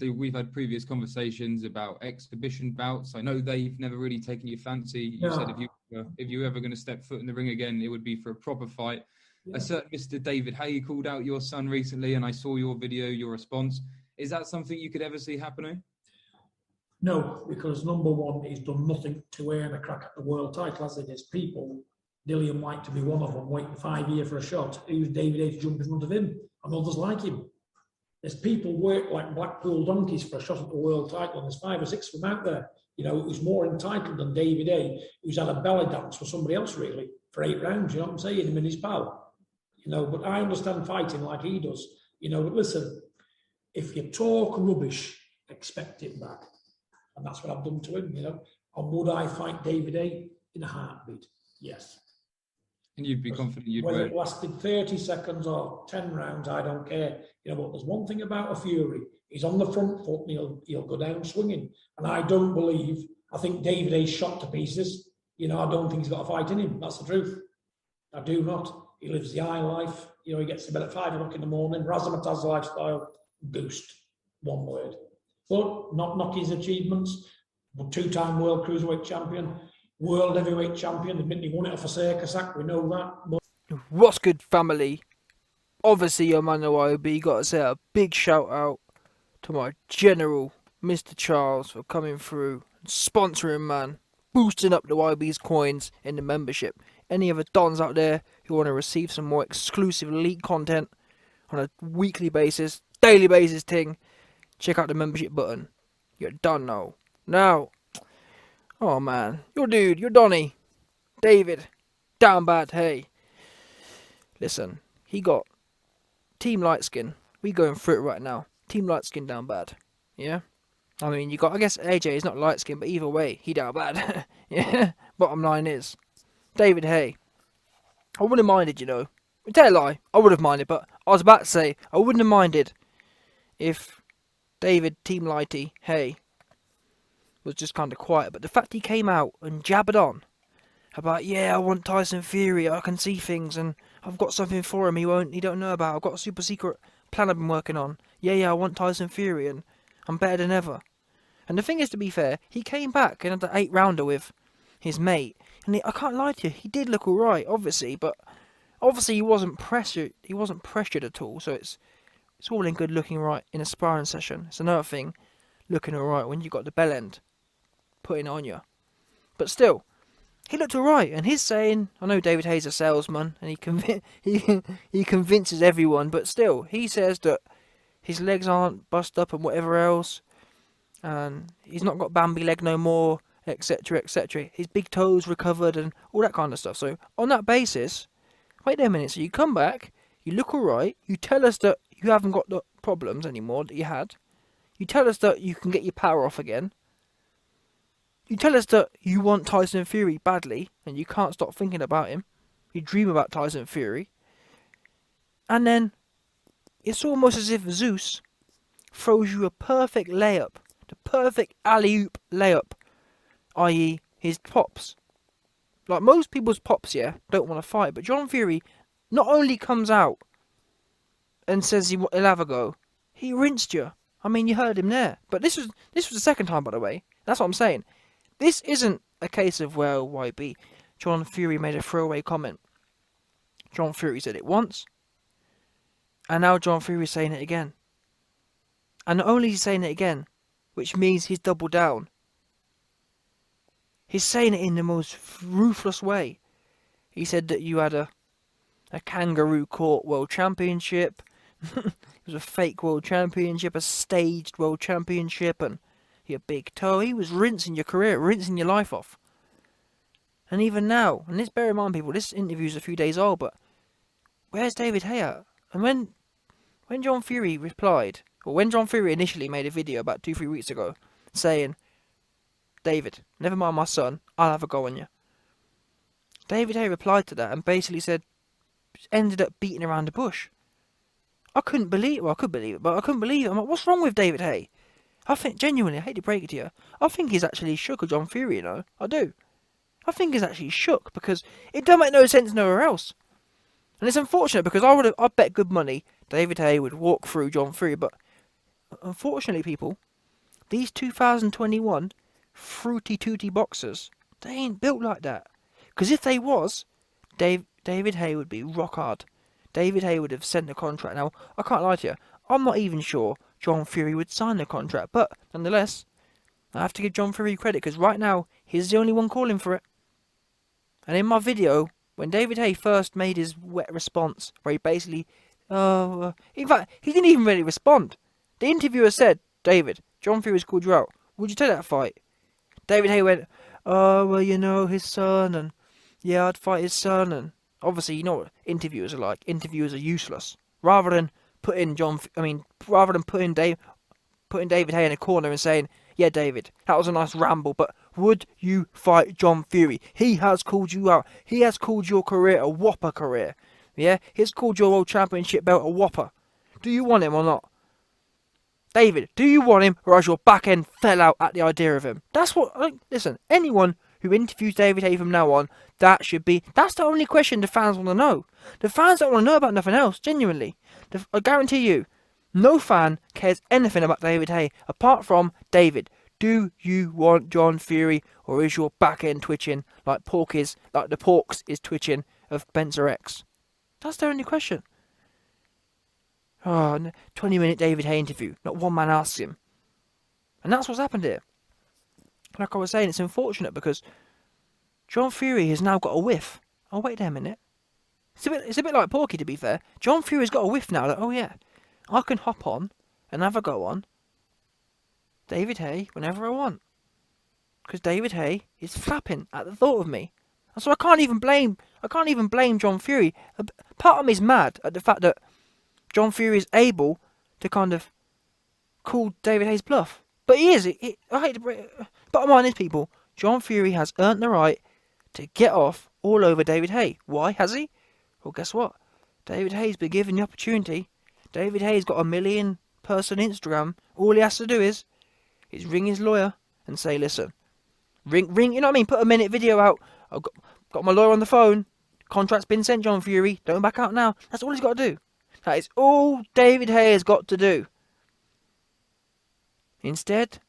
we've had previous conversations about exhibition bouts. I know they've never really taken your fancy. You said if you were ever going to step foot in the ring again, it would be for a proper fight. A certain Mr. David Haye called out your son recently, and I saw your video, your response. Is that something you could ever see happening? No, because number one, he's done nothing to earn a crack at the world title, as it is. People, Dillian White to be one of them, waiting 5 years for a shot. Who's David Haye to jump in front of him? And others like him. There's people work like Blackpool donkeys for a shot at the world title, and there's 5 or 6 of them out there. You know, who's more entitled than David Haye, who's had a belly dance for somebody else, really, for 8 rounds. You know what I'm saying? Him and his pal. You know, but I understand fighting like he does. You know, but listen, if you talk rubbish, expect it back. And that's what I've done to him, you know. And would I fight David Haye? In a heartbeat? Yes. And you'd be confident you'd whether win? It lasted 30 seconds or 10 rounds, I don't care. You know, but there's one thing about a Fury. He's on the front foot and he'll go down swinging. And I think David Haye's shot to pieces. You know, I don't think he's got a fight in him. That's the truth. I do not. He lives the high life. You know, he gets to bed at 5 o'clock in the morning. Razzmatazz lifestyle. Boost. One word. But not knock his achievements. But 2-time world cruiserweight champion. World heavyweight champion. Admittedly won it off a Circus act. We know that. But what's good, family? Obviously, your man YOB got to say a big shout out to my general, Mr. Charles, for coming through, sponsoring, man, boosting up the YB's coins in the membership. Any other dons out there who want to receive some more exclusive elite content on a weekly basis, daily basis thing, check out the membership button. You're done now. Now, oh man, your dude, your Donny, David, down bad, hey. Listen, he got Team Lightskin. We going through it right now. Team Lightskin down bad. Yeah? I mean, you got, I guess AJ is not Lightskin, but either way, he down bad. Yeah? Bottom line is, David Haye. I wouldn't have minded, you know. I tell you a lie, I would have minded, but I was about to say, I wouldn't have minded if David, Team Lighty, Haye, was just kind of quiet. But the fact he came out and jabbered on about, yeah, I want Tyson Fury, I can see things, and I've got something for him he don't know about. I've got a super secret plan I've been working on. Yeah, I want Tyson Fury, and I'm better than ever. And the thing is, to be fair, he came back and had the 8-rounder with his mate, and I can't lie to you, he did look alright, obviously, but obviously he wasn't pressured at all, so it's all in good looking right in a sparring session. It's another thing, looking alright when you got the bell end putting on you. But still, he looked alright, and he's saying, I know David Haye's a salesman, and he convinces everyone, but still, he says that his legs aren't bust up and whatever else, and he's not got Bambi leg no more, etc, etc. His big toes recovered, and all that kind of stuff. So, on that basis, wait a minute, so you come back, you look alright, you tell us that you haven't got the problems anymore that you had, you tell us that you can get your power off again, you tell us that you want Tyson Fury badly, and you can't stop thinking about him. You dream about Tyson Fury. And then, it's almost as if Zeus throws you a perfect layup. The perfect alley-oop layup. I.e., his pops. Like, most people's pops, yeah, don't want to fight. But John Fury not only comes out and says he'll have a go, he rinsed you. I mean, you heard him there. But this was the second time, by the way. That's what I'm saying. This isn't a case of, well, YB. John Fury made a throwaway comment. John Fury said it once, and now John Fury's saying it again. And not only is he saying it again, which means he's doubled down. He's saying it in the most ruthless way. He said that you had a kangaroo court world championship. It was a fake world championship, a staged world championship, and your big toe. He was rinsing your career, rinsing your life off. And even now, and let's bear in mind, people, this interview's a few days old, but where's David Haye at? And when John Fury replied, or when John Fury initially made a video about 2-3 weeks ago, saying, David, never mind my son, I'll have a go on you. David Haye replied to that and basically said, ended up beating around the bush. I couldn't believe it. Well, I could believe it, but I couldn't believe it. I'm like, what's wrong with David Haye? I think, genuinely, I hate to break it to you, I think he's actually shook of John Fury, you know. I do. I think he's actually shook, because it don't make no sense nowhere else. And it's unfortunate, because I bet good money David Haye would walk through John Fury, but unfortunately, people, these 2021 fruity tooty boxers, they ain't built like that. Because if they was, David Haye would be rock hard. David Haye would have sent the contract. Now, I can't lie to you, I'm not even sure John Fury would sign the contract, but nonetheless, I have to give John Fury credit because right now he's the only one calling for it. And in my video, when David Haye first made his wet response, where he basically, in fact, he didn't even really respond. The interviewer said, "David, John Fury's called you out. Would you take that fight?" David Haye went, "Oh, well, you know, his son, and yeah, I'd fight his son." And obviously, you know what interviewers are like. Interviewers are useless. Rather than putting David Haye in a corner and saying, "Yeah, David, that was a nice ramble, but would you fight John Fury? He has called you out. He has called your career a whopper career. Yeah, he's called your world championship belt a whopper. Do you want him or not? David, do you want him, or has your back end fell out at the idea of him?" That's what, listen, anyone who interviews David Haye from now on, that's the only question the fans want to know. The fans don't want to know about nothing else, genuinely. I guarantee you, no fan cares anything about David Haye, apart from, David, do you want John Fury, or is your back end twitching like the Porks is twitching of Spencer X? That's the only question. 20-minute David Haye interview. Not one man asks him. And that's what's happened here. Like I was saying, it's unfortunate because John Fury has now got a whiff. Oh, wait a minute. It's a bit like Porky, to be fair. John Fury's got a whiff now that, oh yeah, I can hop on and have a go on David Haye whenever I want. Because David Haye is flapping at the thought of me. And so I can't even blame John Fury. Part of me is mad at the fact that John Fury is able to kind of call David Haye's bluff. But he is. I hate to break it. Bottom line is, people, John Fury has earned the right to get off all over David Haye. Why has he? Well, guess what? David Haye's been given the opportunity. David Haye's got a 1 million person Instagram. All he has to do is ring his lawyer and say, listen, ring, you know what I mean? Put a minute video out. I've got my lawyer on the phone. Contract's been sent, John Fury. Don't back out now. That's all he's got to do. That is all David Haye has got to do. Instead,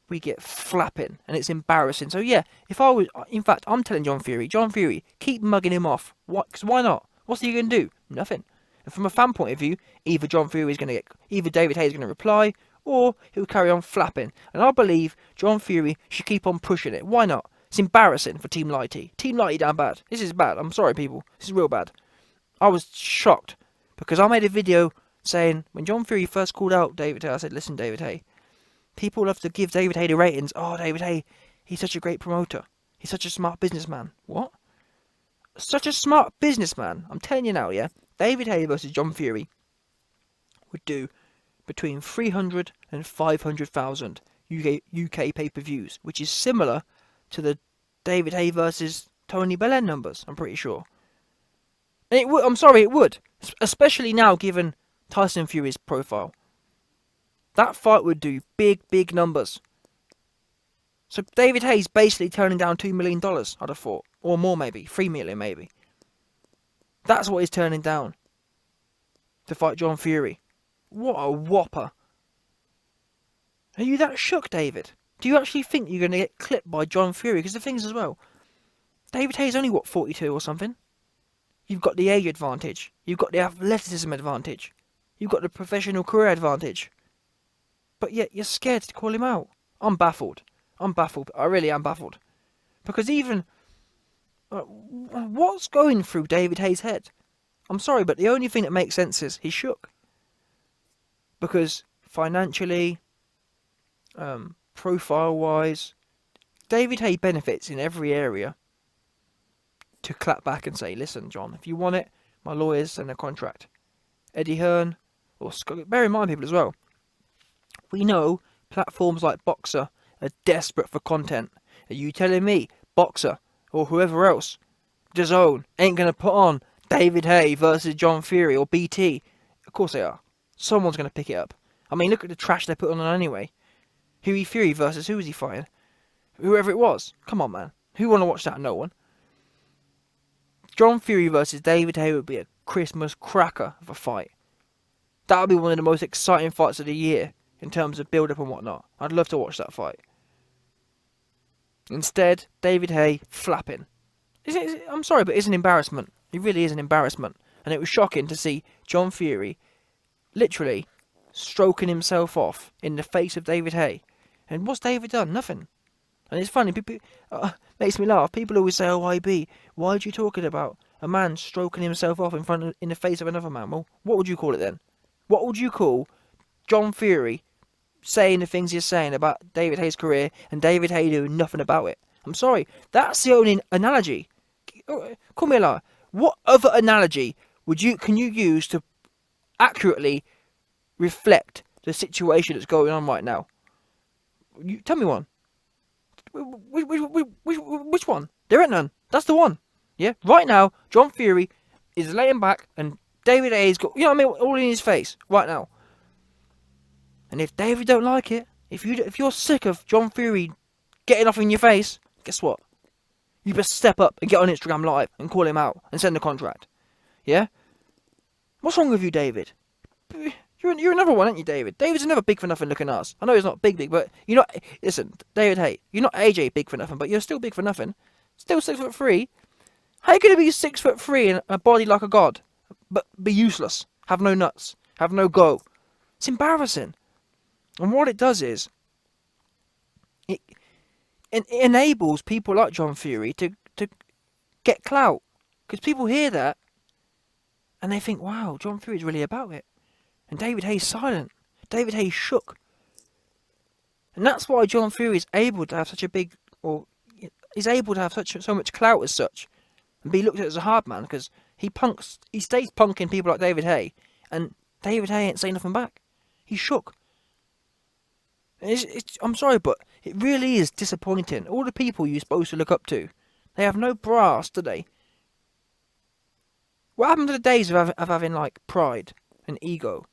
we get flapping, and it's embarrassing. So yeah, in fact, I'm telling John Fury, keep mugging him off. What? Because why not? What's he going to do? Nothing. And from a fan point of view, either David Haye is going to reply, or he'll carry on flapping. And I believe John Fury should keep on pushing it. Why not? It's embarrassing for Team Lighty. Team Lighty down bad. This is bad. I'm sorry, people. This is real bad. I was shocked because I made a video saying when John Fury first called out David Haye, I said, listen, David Haye, people have to give David Haye the ratings. Oh, David Haye, he's such a great promoter. He's such a smart businessman. What? Such a smart businessman? I'm telling you now, yeah? David Haye versus John Fury would do between 300 and 500,000 UK pay-per-views, which is similar to the David Haye versus Tony Belen numbers, I'm pretty sure. And it would, I'm sorry, it would. Especially now, given Tyson Fury's profile. That fight would do big, big numbers. So David Haye's basically turning down $2 million, I'd have thought. Or more maybe, 3 million maybe. That's what he's turning down. To fight John Fury. What a whopper. Are you that shook, David? Do you actually think you're going to get clipped by John Fury? Because the thing is as well, David Haye's only, 42 or something? You've got the age advantage. You've got the athleticism advantage. You've got the professional career advantage. But yet you're scared to call him out. I'm baffled. I really am baffled. Because even... what's going through David Haye's head? I'm sorry, but the only thing that makes sense is he's shook. Because financially, profile-wise, David Haye benefits in every area to clap back and say, listen, John, if you want it, my lawyers send a contract. Eddie Hearn, or Scott, bear in mind, people, as well, we know platforms like Boxer are desperate for content. Are you telling me Boxer, or whoever else, DAZN, ain't going to put on David Haye versus John Fury, or BT? Of course they are. Someone's going to pick it up. I mean, look at the trash they put on anyway. Huey Fury versus who was he fighting? Whoever it was. Come on, man. Who want to watch that? No one. John Fury versus David Haye would be a Christmas cracker of a fight. That would be one of the most exciting fights of the year. in terms of build-up and whatnot. I'd love to watch that fight. Instead, David Haye flapping. I'm sorry, but it's an embarrassment. It really is an embarrassment. And it was shocking to see John Fury literally stroking himself off in the face of David Haye. And what's David done? Nothing. And it's funny, people, makes me laugh. People always say, "Oh, IB, why are you talking about a man stroking himself off in the face of another man?" Well, what would you call it then? What would you call John Fury saying the things he's saying about David Haye's career and David Haye doing nothing about it? I'm sorry, that's the only analogy. Call me a liar. What other analogy can you use to accurately reflect the situation that's going on right now? You tell me one. Which one? There ain't none. That's the one. Yeah. Right now, John Fury is laying back, and David Haye's got, you know what I mean, all in his face right now. And if David don't like it, if you're sick of John Fury getting off in your face, guess what? You best step up and get on Instagram Live and call him out and send a contract. Yeah? What's wrong with you, David? You're another one, aren't you, David? David's another big for nothing looking ass. I know he's not big, but you're not. Listen, David Haye, you're not AJ big for nothing, but you're still big for nothing. Still 6'3". How you gonna be 6'3" and a body like a god, but be useless? Have no nuts, have no go. It's embarrassing. And what it does is, it enables people like John Fury to get clout, because people hear that and they think, "Wow, John Fury's really about it." And David Haye's silent. David Haye's shook. And that's why John Fury is able to have such a big, or is able to have so much clout as such, and be looked at as a hard man, because he stays punking people like David Haye, and David Haye ain't saying nothing back. He's shook. I'm sorry, but it really is disappointing. All the people you're supposed to look up to, they have no brass, do they? What happened to the days of having like pride and ego?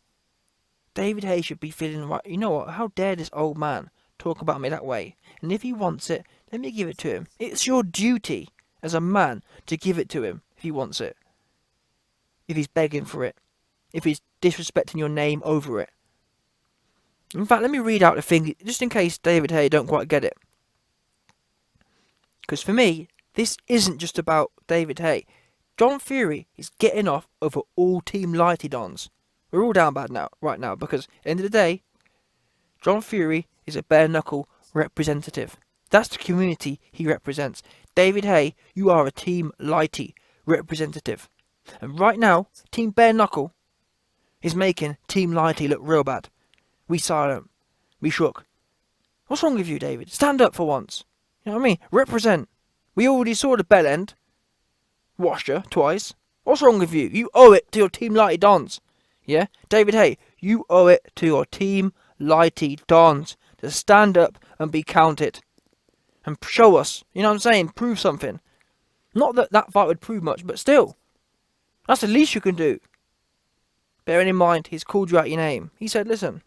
David Haye should be feeling right. You know what? How dare this old man talk about me that way? And if he wants it, let me give it to him. It's your duty as a man to give it to him if he wants it. If he's begging for it. If he's disrespecting your name over it. In fact, let me read out the thing, just in case David Haye don't quite get it. Because for me, this isn't just about David Haye. John Fury is getting off over all Team Lighty dons. We're all down bad now, right now, because at the end of the day, John Fury is a bare knuckle representative. That's the community he represents. David Haye, you are a Team Lighty representative. And right now, Team Bare Knuckle is making Team Lighty look real bad. We silent. We shook. What's wrong with you, David? Stand up for once. You know what I mean? Represent. We already saw the bell end. Washed her twice. What's wrong with you? You owe it to your Team Lighty dons. Yeah? David Haye, you owe it to your Team Lighty dons to stand up and be counted. And show us. You know what I'm saying? Prove something. Not that that fight would prove much, but still. That's the least you can do. Bearing in mind, he's called you out your name. He said, listen.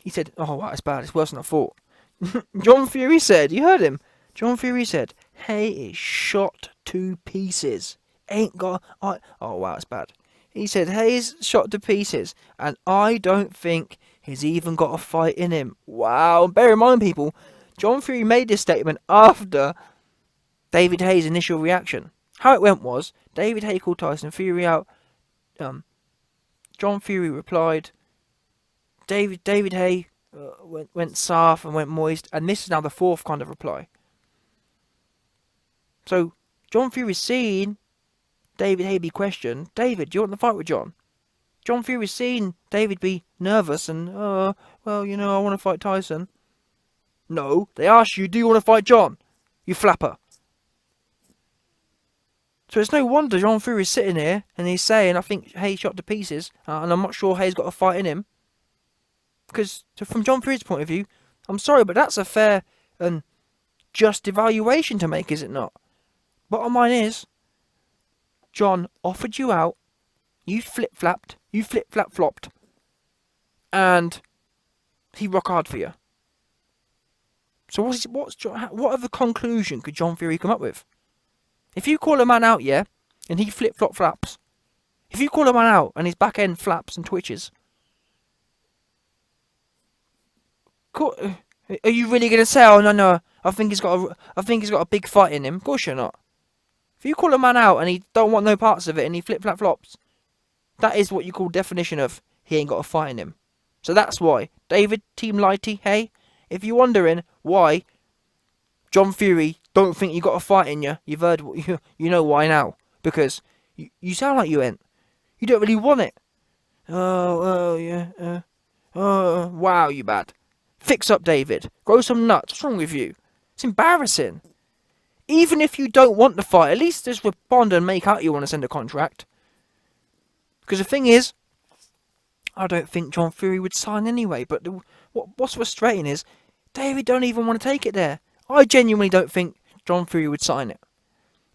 He said, oh, wow, it's bad. It's worse than I thought. John Fury said, you heard him. John Fury said, Haye is shot to pieces. Ain't got... oh, wow, it's bad. He said, Haye's shot to pieces. And I don't think he's even got a fight in him. Wow. Bear in mind, people, John Fury made this statement after David Haye's initial reaction. How it went was, David Haye called Tyson Fury out. John Fury replied. David Haye went soft and went moist. And this is now the fourth kind of reply. So, John Fury's seen David Haye be questioned. David, do you want to fight with John? John Fury's seen David be nervous and, well, you know, I want to fight Tyson. No, they asked you, do you want to fight John? You flapper. So it's no wonder John Fury's sitting here and he's saying, I think Haye shot to pieces, and I'm not sure Haye's got a fight in him. Because from John Fury's point of view, I'm sorry, but that's a fair and just evaluation to make, is it not? Bottom line is, John offered you out, you flip-flapped, you flip-flap-flopped, and he rock hard for you. So what other conclusion could John Fury come up with? If you call a man out, yeah, and he flip-flop-flaps, if you call a man out and his back end flaps and twitches, Are you really gonna say, "Oh no, I think he's got a big fight in him"? Of course you're not. If you call a man out and he don't want no parts of it and he flops, that is what you call definition of he ain't got a fight in him. So that's why David, Team Lighty, hey, if you're wondering why John Fury don't think you got a fight in you, you've heard you know why now, because you sound like you ain't. You don't really want it. Oh yeah. Wow, you bad. Fix up, David. Grow some nuts. What's wrong with you? It's embarrassing. Even if you don't want the fight, at least just respond and make out you want to send a contract. Because the thing is, I don't think John Fury would sign anyway. But what's frustrating is, David don't even want to take it there. I genuinely don't think John Fury would sign it.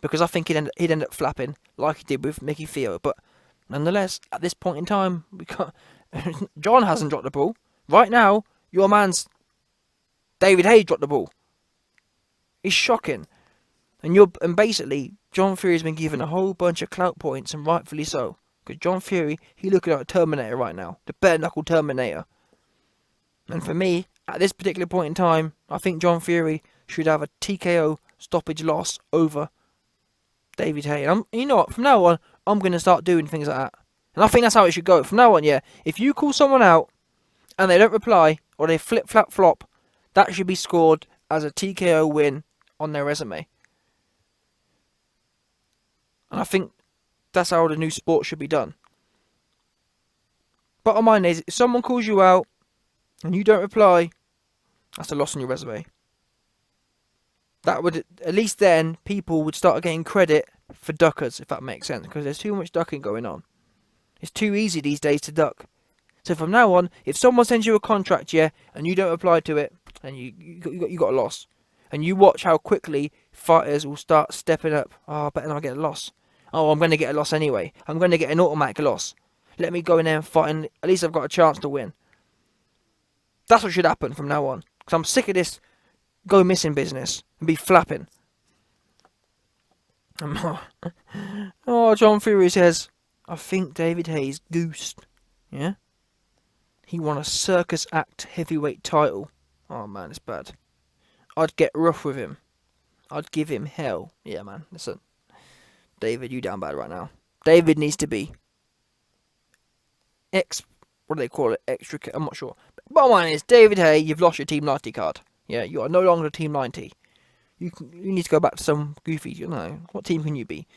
Because I think he'd end up flapping like he did with Mickey Theo. But nonetheless, at this point in time, we can't. John hasn't dropped the ball. Right now, your man's David Haye dropped the ball. It's shocking. And basically, John Fury's been given a whole bunch of clout points, and rightfully so. Because John Fury, he looking like a Terminator right now. The bare knuckle Terminator. And for me, at this particular point in time, I think John Fury should have a TKO stoppage loss over David Haye. And you know what, from now on, I'm going to start doing things like that. And I think that's how it should go. From now on, yeah, if you call someone out and they don't reply, or they flop, that should be scored as a TKO win on their resume. And I think that's how the new sport should be done. Bottom line is, if someone calls you out and you don't reply, that's a loss on your resume. That would, at least then, people would start getting credit for duckers, if that makes sense. Because there's too much ducking going on. It's too easy these days to duck. So from now on, if someone sends you a contract, yeah, and you don't reply to it, and you got a loss, and you watch how quickly fighters will start stepping up. Oh, I better not get a loss. Oh, I'm going to get a loss anyway. I'm going to get an automatic loss. Let me go in there and fight, and at least I've got a chance to win. That's what should happen from now on. Because I'm sick of this go missing business and be flapping. Oh, John Fury says, I think David Haye's goosed. Yeah? He won a Circus Act heavyweight title. Oh man, it's bad. I'd get rough with him. I'd give him hell. Yeah, man. Listen. David, you down bad right now. David needs to be what do they call it? Extra. I'm not sure. Bottom line is, David Haye, you've lost your Team 90 card. Yeah, you are no longer Team 90. You need to go back to some goofy. You know, what team can you be?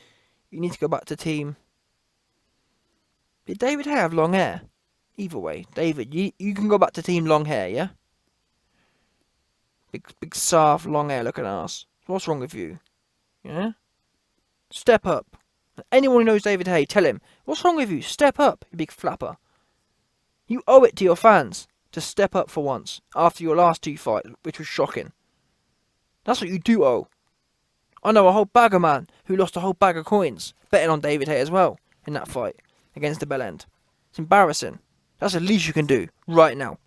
You need to go back to team. Did David Haye have long hair? Either way, David, you can go back to team long hair, yeah? Big soft, long hair looking ass. What's wrong with you? Yeah? Step up. Anyone who knows David Haye, tell him, what's wrong with you? Step up, you big flapper. You owe it to your fans to step up for once, after your last two fights, which was shocking. That's what you do owe. I know a whole bag of man who lost a whole bag of coins, betting on David Haye as well, in that fight, against the Bell End. It's embarrassing. That's the least you can do, right now.